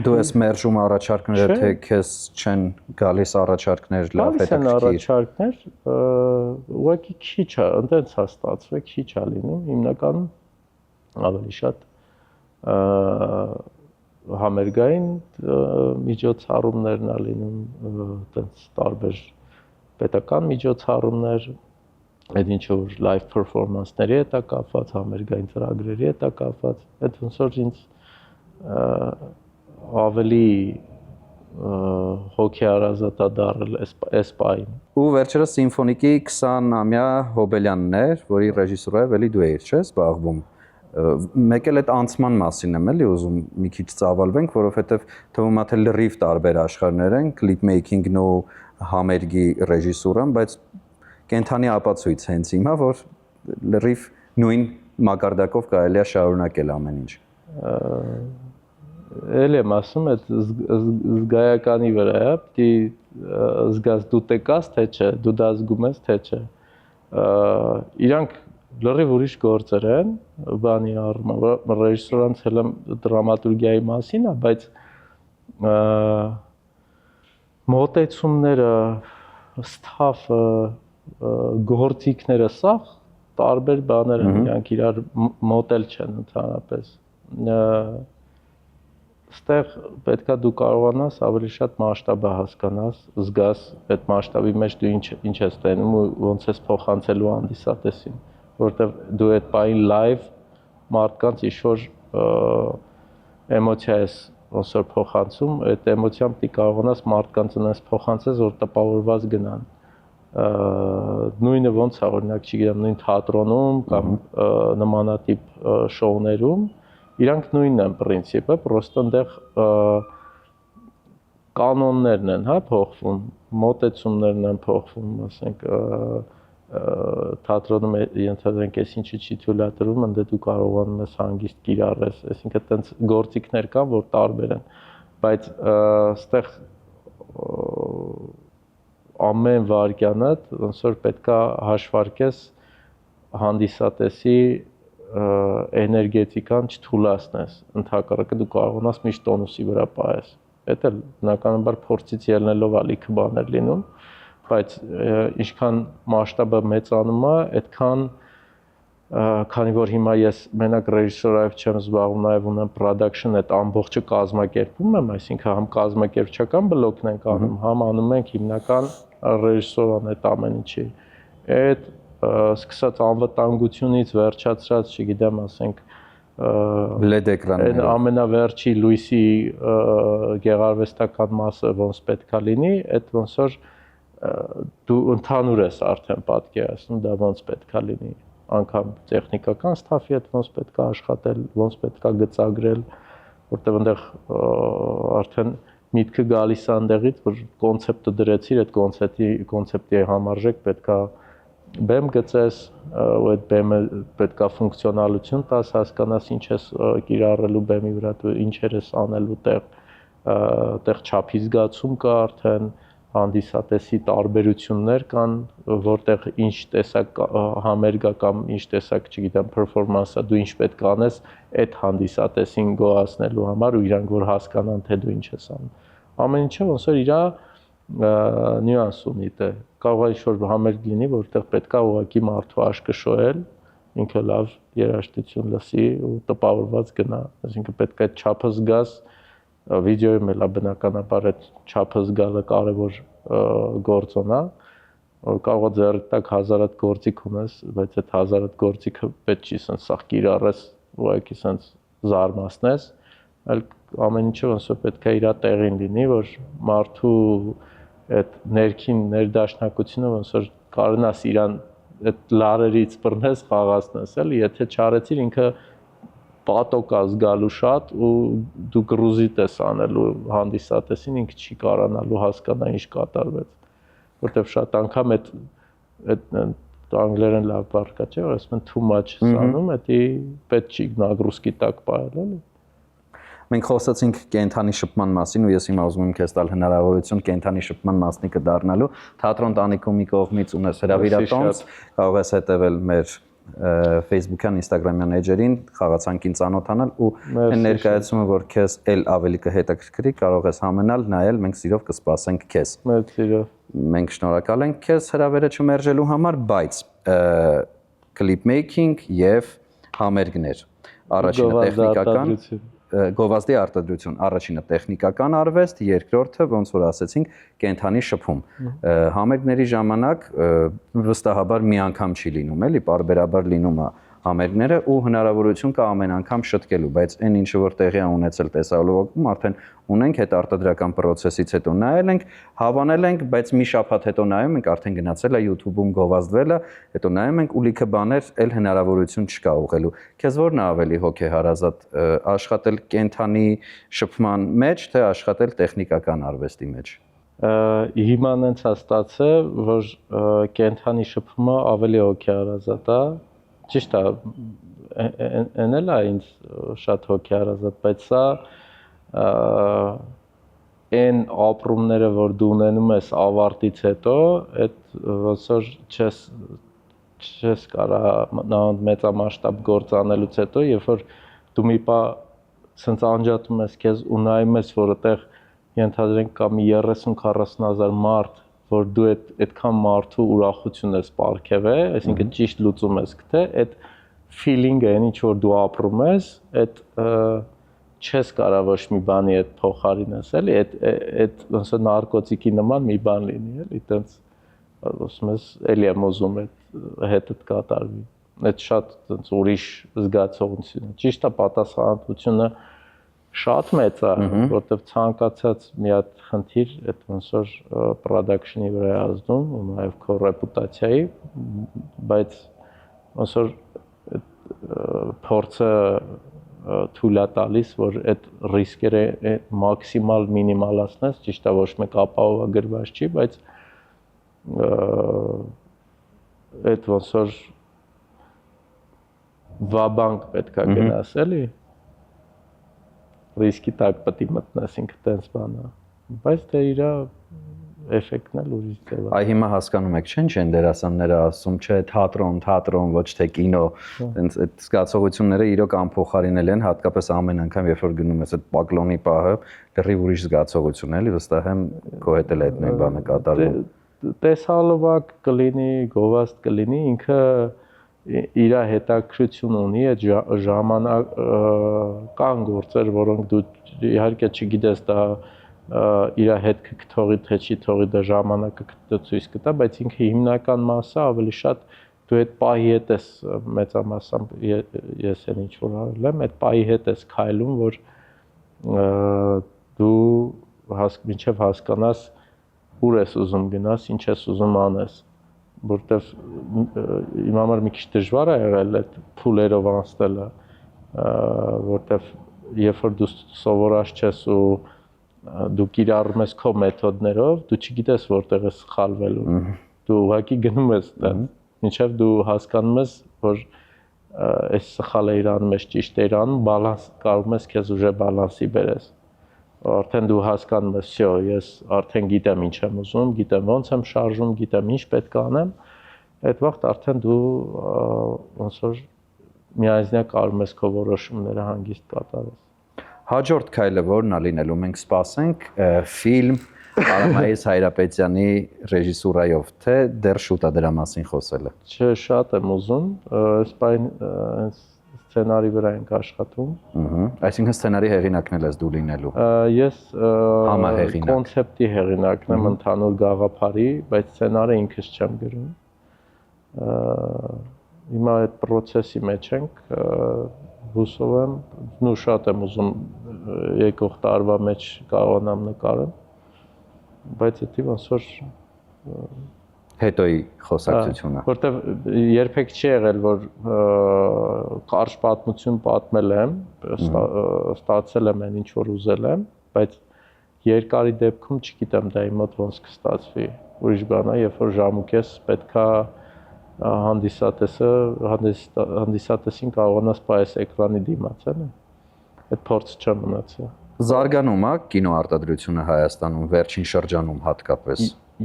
Դու ես մերժում առաջարկները, թե քեզ չեն գալիս առաջարկներ լավ հետաքրքիր։ Գալիս են առաջարկներ, ուղղակի քիչ է, ընդենց է ստացվում, քիչ է լինում, հիմնականում ավելի շատ համերգային միջոցառումներն է լինում, այդպես տարբեր պետական միջոցառումներ, այդ ինչ որ live performance-ների հետ է կապված, համերգային ծրագրերի հետ է կապված, այդ ոնց որ ինձ ավելի հոգեարազատ է դարել այս պահին։ Ու վերջերս սիմֆոնիկի 20-ամյա հոբելյանն էր, որի ռեժիսորով էլի դու էիր, չէ՞, զբաղվում։ Մեկ էլ այդ անցման մասին եմ էլի ուզում մի քիչ ծավալվենք, որովհետև թվում է թե լրիվ տարբեր աշխարհներ են, կլիպ մեյքինգն ու համերգի ռեժիսուրան, բայց կենթանի ապացույց հենց հիմա, որ լրիվ նույն մակարդակով կարելի է շարունակել ամեն ինչ։ Էլ եմ ասում, այդ զգայականի վրա է, պիտի զգաս դու տեկաս, թե չէ, դու դա զգում ես, թե չէ։ Իրանք լրիվ ուրիշ գործեր են, բանի առումով, ռեժիսորանց հելը դրամատուրգիայի մասին է, բայց մոտեցումները, ստաֆը, գործիքները սաղ տարբեր բաներ են, իրանք իրար մոտել չեն ընդհանրապես։ Ստեղ պետքա դու կարողանաս ավելի շատ մասշտաբը հասկանաս, զգաս այդ մասշտաբի մեջ դու ինչ ես տենում ու ոնց ես փոխանցելու հանդիսատեսին, որովհետև դու այդ պահին լայվ մարդկանց ինչ-որ էմոցիա ես ոնց որ փոխանցում, այդ էմոցիան պետք է կարողանաս մարդկանց այնպես փոխանցես, որ տպավորված գնան։ Նույնը ոնց է, օրինակ, չգիտեմ, նույն թատրոնում կամ նմանատիպ շոուներում իրանք նույնն են պրինցիպը, պրոստը այնտեղ կանոններն են, հա, փոխվում, մոտեցումներն են փոխվում, ասենք թատրոնում ենթադրենք այս ինչի չի թույլատրվում, ընդ դու կարողանում ես հանգիստ կիրառես, այսինքն այդպես գործիքներ կան, որ տարբեր են, բայց այստեղ ամեն վայրկյանը ոնց որ պետքա հաշվարկես հանդիսատեսի էներգետիկան չթուլացնես, ընդհակառակը դու կարողանաս միշտ տոնուսի վրա պահես։ Դա էլ բնականաբար փորձից ելնելով ալիքը բաներ լինում, բայց ինչքան մասշտաբը մեծանում է, այդքան քանի որ հիմա ես մենակ ռեժիսորայով չեմ զբաղվում, նաև ունեմ production, այդ ամբողջը կազմակերպում եմ, այսինքն համ կազմակերպչական բլոկն ենք անում, համ անում ենք հիմնական ռեժիսորան այդ ամեն ինչի։ Այդ սկսած անվտանգությունից վերջացրած, չգիտեմ, ասենք LED էկրանները, ամենավերջի լույսի գեղարվեստական մասը ոնց պետքա լինի, այդ ոնց որ դու ընդհանուր ես արդեն պատկերացնում, դա ոնց պետքա լինի։ անգամ տեխնիկական ստաֆի հետ ոնց պետք է աշխատել, ոնց պետք է գծագրել, որտեղ այնտեղ արդեն միտքը գալիս է այնտեղից, որ կոնցեպտը դրեցիր, այդ կոնցեպտի համարժեք պետք է բեմ գծես, ու այդ բեմը պետք է ֆունկցիոնալություն տաս, հասկանաս ինչ ես կիրառելու բեմի վրա, ինչ ես անելու տեղ չափի զգացում կա արդեն, հանդիսատեսի տարբերություններ կան, որտեղ ինչ տեսակ համերգ է կամ ինչ տեսակ, չգիտեմ, performance-ը դու ինչ պետք է անես այդ հանդիսատեսին գոհացնելու համար ու իրանք որ հասկանան թե դու ինչ ես անում։ Ամեն ինչը ոնց որ իր նյուանս ունի դե կարող է ինչ-որ համերգ լինի, որտեղ պետք է ուղղակի մարդու աշկը շոյել, ինքը լավ երաժշտություն լսի ու տպավորված գնա, այսինքն պետք է այդ չափը զգաս, վիդեոյում էլ բնականաբար այդ չափը զգալը կարևոր գործոն է, կարող է ձեռիդ տակ 1000 հատ գործիք ունես, բայց այդ 1000 հատ գործիքը պետք չի սենց սաղ կիրառես, ուղղակի սենց զարմացնես, այլ ամեն ինչը ոնց որ պետք է իր տեղին լինի, որ մարդու այդ ներքին ներդաշնակությունը ոնց որ կարողանաս իրան այդ լարերից բռնես, խաղացնես, էլի, եթե չարեցիր ինքը պատոկ է զգալու շատ ու դու կռուզիտ ես անելու հանդիսատեսին, ինքը չի կարողանալու հասկանա ինչ կատարվեց, որտեղ շատ անգամ այդ անգլերեն լավ բառ կա, չէ՞, որ ասում են too much սանում, դա պետք չի նագրուսկի տակ պահել, էլի։ Մենք խոսացինք կենթանի շփման մասին ու ես հիմա ուզում եմ քեզ տալ հնարավորություն կենթանի շփման մասնիկը դառնալու թատրոն տանիքում մի կողմից ունես հրավիրատոմս, կարող ես հետևել մեր Facebook-յան, Instagram-յան էջերին, խաղացանկին ծանոթանալ ու այն ներկայացումը, որ քեզ էլ ավելի կհետաքրքրի, կարող ես համենալ, նայել, մենք սիրով կսպասենք քեզ։ Մեծ սիրով։ Մենք շնորհակալ ենք քեզ հրավերը չմերժելու համար, բայց clip making եւ համերգներ, առաջինը տեխնիկական գովազդի արտադրություն, առաջինը տեխնիկական արվեստ, երկրորդը ոնց որ ասեցինք, կենթանի շփում։ Համերգների ժամանակ վստահաբար մի անգամ չի լինում, էլի, պարբերաբար լինում է համերգները ու հնարավորություն կա ամեն անգամ շտկելու, բայց այն ինչը որ տեղի է ունեցել տեսահոլովակում, արդեն ունենք այդ արտադրական process-ից հետո նայել ենք, հավանել ենք, բայց մի շաբաթ հետո նայում ենք, արդեն գնացել է YouTube-ում գովազդվել է, հետո նայում ենք ու լիքը բաներ էլ հնարավորություն չկա ուղղելու։ Քեզ որն է ավելի հոգեհարազատ, աշխատել կենթանի շփման մեջ, թե աշխատել տեխնիկական արվեստի մեջ։ Հիմա նենց է ստացել, որ կենթանի շփումը ավելի հոգեհարազատ է, ճիշտ է, այն էլ է ինձ շատ հոգեհարազատ, բայց սա այն ապրումները, որ դու ունենում ես ավարտից հետո, այդ ոնց որ չես կարող մեծամասշտաբ գործ անելուց հետո, երբ որ դու մի պա սենց անջատում ես քեզ ու նայում ես, որ այդտեղ ենթադրենք կա մի 30-40 հազար մարդ, որ դու այդքան մարդու ուրախություն ես պարգևել, այսինքն ճիշտ լուծում ես գտել, այդ feeling-ը, ինչ որ դու ապրում ես, այդ չես կարող ոչ մի բանի այդ փոխարինես, էլի, այդ ոնց է նարկոտիկի նման մի բան լինի, էլի, այտենց ասում ես, էլի եմ ուզում այդ հետդ կատարվի։ Այդ շատ այտենց ուրիշ զգացողություն է։ Ճիշտ է, պատասխանատվությունը շատ մեծ է, որտեղ ցանկացած մի հատ խնդիր այդ ոնց որ production-ի վրա է ազդում ու նաև քո ռեպուտացիայի, բայց ոնց որ փորձը թույլ է տալիս, որ այդ ռիսկերը մաքսիմալ մինիմալացնես, ճիշտ է, ոչ մեկ ապահովագրված չի, բայց այդ ոնց որ վաբանկ պետք է գնաս, էլի, ռիսկի տակ պետք է մտնես, ինքը տենց բան է, բայց դե իրա էֆեկտն էլ ուրիշ ձև է։ Այ հիմա հասկանում եք, չէ՞, են դերասանները ասում, չէ, թատրոն, ոչ թե կինո, տենց այդ զգացողությունները իրոք անփոխարինելի են, հատկապես ամեն անգամ, երբ որ գնում ես այդ պակլոնի պահը, լրիվ ուրիշ զգացողություն է, էլի, վստահ եմ քո հետ էլ այդ նույն բանը կատարվում։ Տեսահոլովակ կլինի, գովազդ կլինի, ինքը իր հետաքրություն ունի, այդ ժամանակ կան գործեր, որոնք դու իհարկե չգիտես դա իր հետքը կթողի թե չի թողի, դա ժամանակը ցույց կտա, բայց ինքը հիմնական մասը ավելի շատ դու այդ պահի հետ ես մեծամասամբ ես այն ինչ որ արել եմ, այդ պահի հետ ես քայլում, որ դու մինչև հասկանաս ուր ես ուզում գնաս, ինչ ես ուզում անես։ որտեվ իմ համար մի քիչ դժվար է եղել այդ փուլերով անցնելը, որտեվ երբ որ դու սովորած չես ու դու կիրառում ես քո մեթոդներով, դու չգիտես որտեղ ես սխալվելու։ Դու ուղղակի գնում ես այդտեղ, մինչև դու հասկանում ես, որ այս սխալը իրանում ես, ճիշտ է իրանում, բալանս կարում ես քեզ ուժը բալանսի բերես։ Արդեն դու հասկանում ես, всё, ես արդեն գիտեմ ինչ եմ ուզում, գիտեմ ոնց եմ շարժում, գիտեմ ինչ պետք է անեմ, այդ վաղ արդեն դու ոնց որ միայնակ կարում ես քո որոշումները հանգիստ կատարես։ Հաջորդ քայլը որն է լինելու, մենք սպասենք ֆիլմ Արամայիս Հայրապետյանի ռեժիսուրայով, թե դեռ շուտ է դրա մասին խոսելը։ Չէ, շատ եմ ուզում, այս բան սցենարի վրա ենք աշխատում։ Այսինքն սցենարի հեղինակն ես դու լինելու։ Ես Համահեղինակ։ կոնցեպտի հեղինակն եմ ընդհանուր գաղափարի, բայց սցենարը ինքս չեմ գրում։ Հիմա այդ process-ի մեջ ենք, հուսով եմ, ու շատ եմ ուզում եկող տարվա մեջ կարողանամ նկարել, բայց դա ոնց որ Հետոյի խոսակցությունը։ Որտեվ երբեք չի եղել, որ կարճ պատմություն պատմել եմ, ստացել եմ այն ինչ որ ուզել եմ, բայց երկարի դեպքում չգիտեմ դա իմ մոտ ոնց կստացվի։ Ուրիշ բան է, երբ որ ժամուկես պետքա հանդիսատեսին կարողանաս պայես էկրանի դիմաց, էլի։ Այդ փորձը չեմ ունեցել։ Զարգանում է կինոարտադրությունը Հայաստանում վերջին շրջանում հատկապես։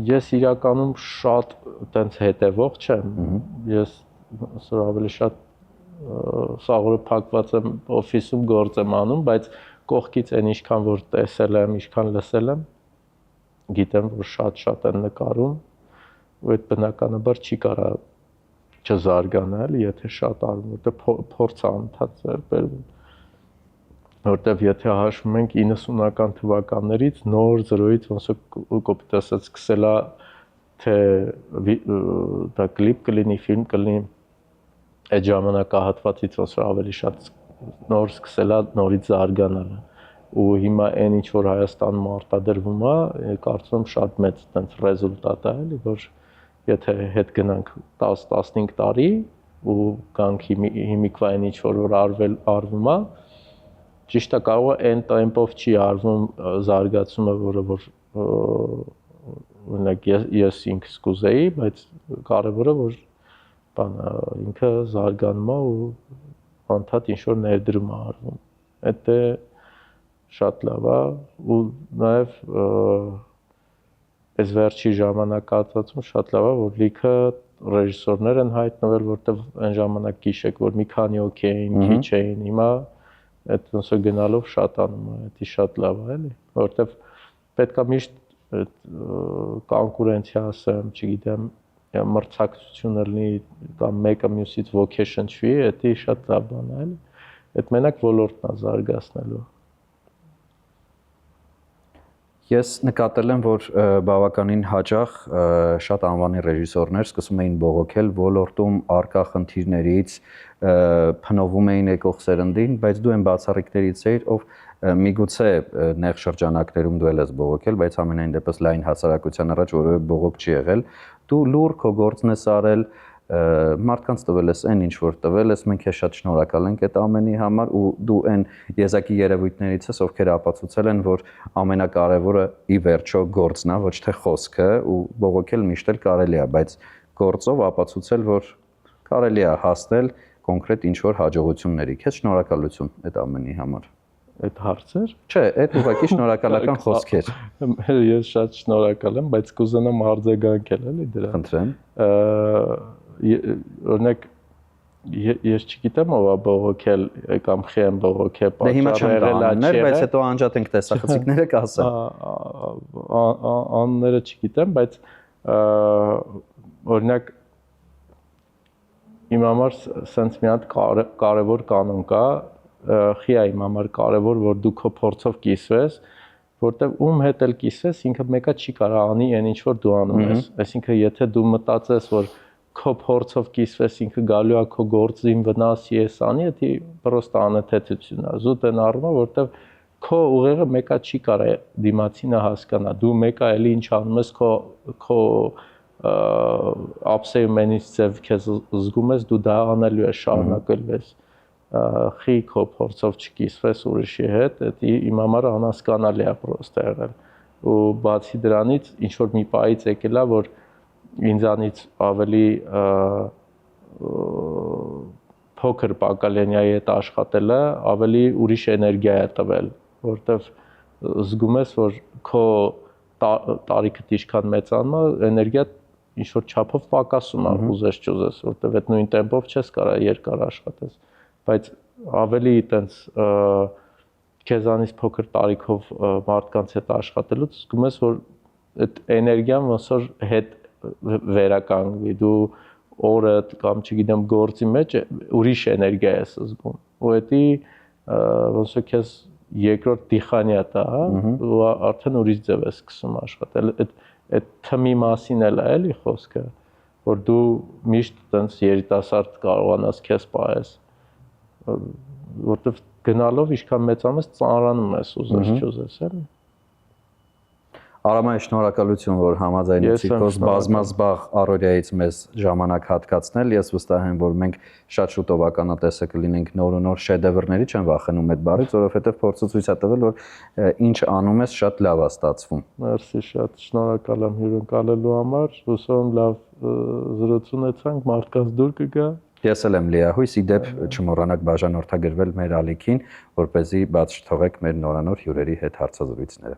Ես իրականում շատ տենց հետևող չեմ։ Ես ասոր ավելի շատ սաղորը փակված եմ օֆիսում գործ եմ անում, բայց կողքից այն ինչքան որ տեսել եմ, ինչքան լսել եմ, գիտեմ որ շատ են նկարում, ու այդ բնականաբար չի կարա չզարգանալ, եթե շատ արվում, որտեղ փորձ անընդհատ ձեռբերվում։ Որտեվ եթե հաշվում ենք 90-ական թվականներից նոր զրոյից ոնց որ կոպիտ ասած սկսելա թե դա կլիպ կլինի, ֆիլմ կլինի, այդ ժամանակահատվածից ոնց որ ավելի շատ նոր սկսելա նորից զարգանալը։ Ու հիմա այն ինչ որ Հայաստանում արտադրվում է, կարծում եմ շատ մեծ տենց ռեզուլտատ է, էլի, որ եթե հետ գնանք 10-15 տարի ու գանք հիմիկվա այն ինչ որ արվում է, ճիշտ է կարող է այն տեմպով չի արվում զարգացումը, որը որ օրինակ ես ինքս կուզեի, բայց կարևորը որ բանը ինքը զարգանում է ու անդադ ինչ որ ներդրում է արվում։ Դա շատ լավ է ու նաև այս վերջի ժամանակահատվածում շատ լավ է որ լիքը ռեժիսորներ են հայտնվել, որտեղ այն ժամանակ գիշեք որ մի քանի օքեյ էին, քիչ էին, հիմա այդ ոնց որ գնալով շատանում է, դա շատ լավ է, էլի, որտեվ պետքա միշտ կոնկուրենցիա ասեմ, չգիտեմ, մրցակցություն լինի կամ մեկը մյուսից ոգի շնչվի, դա շատ լավ բան է, էլի, այդ մենակ ոլորտն է զարգացնելու։ Ես նկատել եմ, որ բավականին հաճախ շատ անվանի ռեժիսորներ սկսում էին բողոքել ոլորտում առկա խնդիրներից, փնովում էին եկող սերնդին, բայց դու այն բացառիկներից էիր, ով միգուցե նեղ շրջանակներում դու ես բողոքել, բայց ամենայն դեպս լայն հասարակության առաջ որևէ բողոք չի եղել։ Դու լուր քո գործն ես արել, մարդկանց տվել ես այն ինչ որ տվել ես, մենք շատ շնորհակալ ենք այդ ամենի համար ու դու այն եզակի երևույթներից ես, ովքեր ապացուցել են, որ ամենակարևորը ի վերջո գործն է, ոչ թե խոսքը, ու բողոքել միշտ էլ կարելի է, բայց գործով ապացուցել, որ կարելի է հասնել կոնկրետ ինչ որ հաջողությունների։ Քեզ շնորհակալություն այդ ամենի համար։ Այդ հարցեր։ Չէ, այդ ուղղակի շնորհակալական խոսքեր։ Ես շատ շնորհակալ եմ, բայց կուզենամ արձագանքել էլի դրա։ Խնդրեմ։ Օրինակ ես չգիտեմ ով է բողոքել կամ խի եմ բողոքել, պատճառը եղել, բայց հետո անջատ ենք տեսախցիկները կասեմ։ Անները չգիտեմ, բայց օրինակ իմ համար սենց մի հատ կարևոր կանոն կա, խի է իմ համար կարևոր, որ դու քո փորձով կիսվես, որտեվ ում հետ էլ կիսվես, ինքը մեկը չի կարող անի այն ինչ որ դու անում ես։ Այսինքն եթե դու մտածես, որ քո փորձով կիսվես, ինքը գալու է քո գործին վնասի ես անի, դա պրոստը անըթեցություն է։ Զուտ են առնում, որտեվ քո ուղեղը մեկը չի կարող դիմացինը հասկանա։ Դու մեկը էլի ինչ անում ես քո ապսեյմենից ձև քեզ զգում ես, դու դա անելու ես, շարունակելու ես, խի քո փորձով չկիսվես ուրիշի հետ, դա իմ համար անհասկանալի է պրոստը եղել։ Ու բացի դրանից ինչ որ մի պահից եկել է, որ ինձանից ավելի փոքր բակալենիայի հետ աշխատելը ավելի ուրիշ էներգիա է տվել, որտեվ զգում ես, որ քո տարիքդ ինչքան մեծանում է, էներգիա ինչ որ չափով պակասում է, ուզես չուզես, որտեվ այդ նույն տեմպով չես կարող երկար աշխատես, բայց ավելի այտենց քեզանից փոքր տարիքով մարդկանց հետ աշխատելուց զգում ես, որ այդ էներգիան ոնց որ հետ վերականգնվի, դու օրը կամ չգիտեմ գործի մեջ ուրիշ էներգիա ես զգում, ու դա ոնց որ քեզ երկրորդ դիխանիա տա, ու արդեն ուրիշ ձև ես սկսում աշխատել, այդ թմի մասին էլ է էլի խոսքը, որ դու միշտ տենց երիտասարդ կարողանաս քեզ պահես, որտեվ գնալով ինչքան մեծանում ես, ծանրանում ես ուզես չուզես, էլի։ Արամ, շնորհակալություն, որ համաձայնեցիք քո բազմազբաղ առօրյայից մեզ ժամանակ հատկացնել։ Ես վստահ եմ, որ մենք շատ շուտով ականատեսը կլինենք նոր ու նոր շեդևրների, չեմ վախենում այդ բառից, որովհետև փորձը ցույց է տվել, որ ինչ անում ես, շատ լավ է ստացվում։ Մերսի, շատ շնորհակալ եմ հյուրընկալելու համար։ Հուսով եմ լավ զրույց ունեցանք, մարդկանց դուր կգա։ Ես էլ եմ լիահույս, ի դեպ չմոռանաք բաժանորդագրվել մեր ալիքին, որպեսզի բաց չթողեք մեր նորանոր հյուրերի հետ հարցազրույցները։